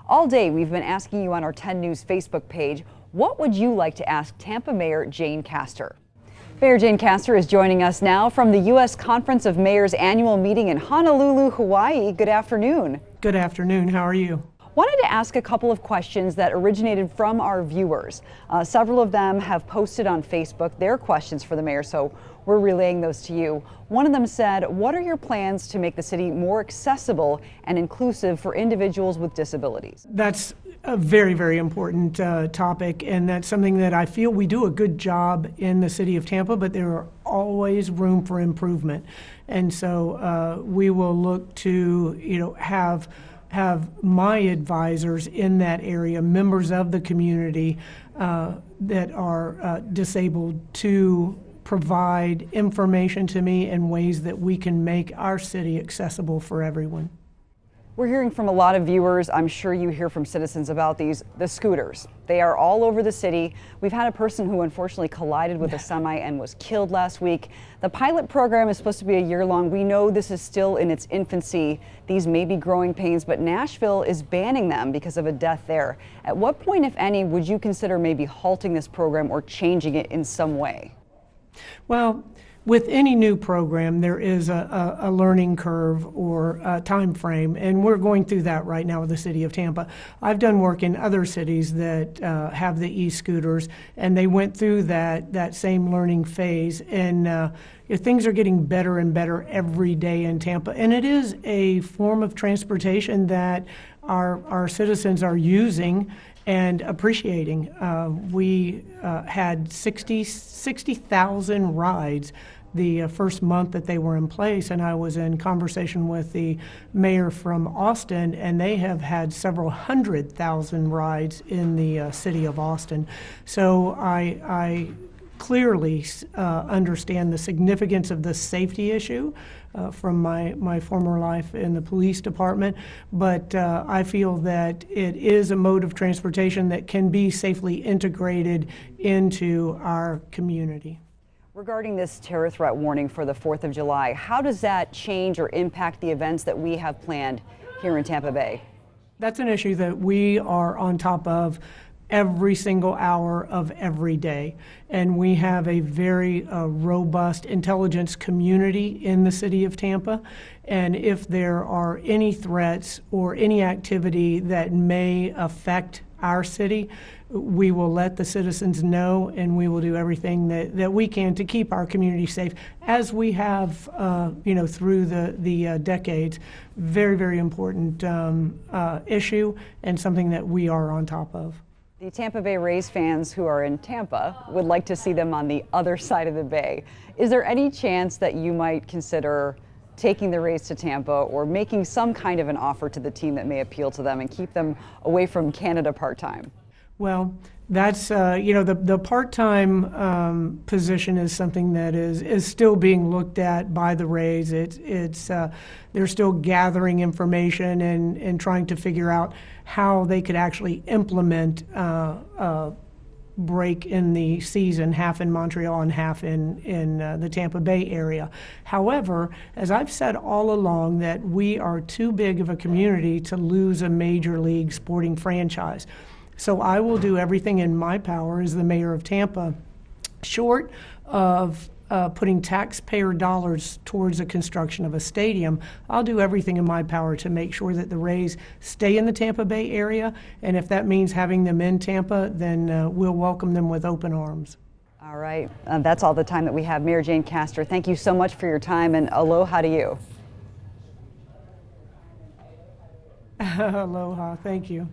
All day we've been asking you on our 10 News Facebook page, what would you like to ask Tampa Mayor Jane Castor? Mayor Jane Castor is joining us now from the U.S. Conference of Mayors annual meeting in Honolulu, Hawaii. Good afternoon. Good afternoon. How are you? Wanted to ask a couple of questions that originated from our viewers. Several of them have posted on Facebook their questions for the mayor, so we're relaying those to you. One of them said, what are your plans to make the city more accessible and inclusive for individuals with disabilities? That's a very, very important topic, and that's something that I feel we do a good job in the city of Tampa, but there are always room for improvement. And so we will look to, have my advisors in that area, members of the community that are disabled, to provide information to me in ways that we can make our city accessible for everyone. We're hearing from a lot of viewers. I'm sure you hear from citizens about the scooters. They are all over the city. We've had a person who unfortunately collided with a semi and was killed last week. The pilot program is supposed to be a year long. We know this is still in its infancy. These may be growing pains, but Nashville is banning them because of a death there. At what point, if any, would you consider maybe halting this program or changing it in some way? Well, with any new program, there is a learning curve or a time frame, and we're going through that right now with the city of Tampa. I've done work in other cities that have the e-scooters, and they went through that same learning phase, and things are getting better and better every day in Tampa, and it is a form of transportation that our citizens are using and appreciating. We had 60,000 rides the first month that they were in place, and I was in conversation with the mayor from Austin, and they have had several 100,000 rides in the city of Austin. So I clearly understand the significance of the safety issue from my former life in the police department, but I feel that it is a mode of transportation that can be safely integrated into our community. Regarding this terror threat warning for the 4th of July, how does that change or impact the events that we have planned here in Tampa Bay? That's an issue that we are on top of every single hour of every day. And we have a very robust intelligence community in the city of Tampa. And if there are any threats or any activity that may affect our city, we will let the citizens know, and we will do everything that we can to keep our community safe, as we have through the decades. Very, very important issue, and something that we are on top of. The Tampa Bay Rays fans who are in Tampa would like to see them on the other side of the bay. Is there any chance that you might consider taking the Rays to Tampa or making some kind of an offer to the team that may appeal to them and keep them away from Canada part-time? Well, that's, the part-time position is something that is still being looked at by the Rays. They're still gathering information and trying to figure out how they could actually implement a break in the season, half in Montreal and half in the Tampa Bay area. However, as I've said all along, that we are too big of a community to lose a major league sporting franchise. So I will do everything in my power as the mayor of Tampa, short of putting taxpayer dollars towards the construction of a stadium. I'll do everything in my power to make sure that the Rays stay in the Tampa Bay area, and if that means having them in Tampa, then we'll welcome them with open arms. All right, that's all the time that we have. Mayor Jane Castor, thank you so much for your time, and aloha to you. Aloha, thank you.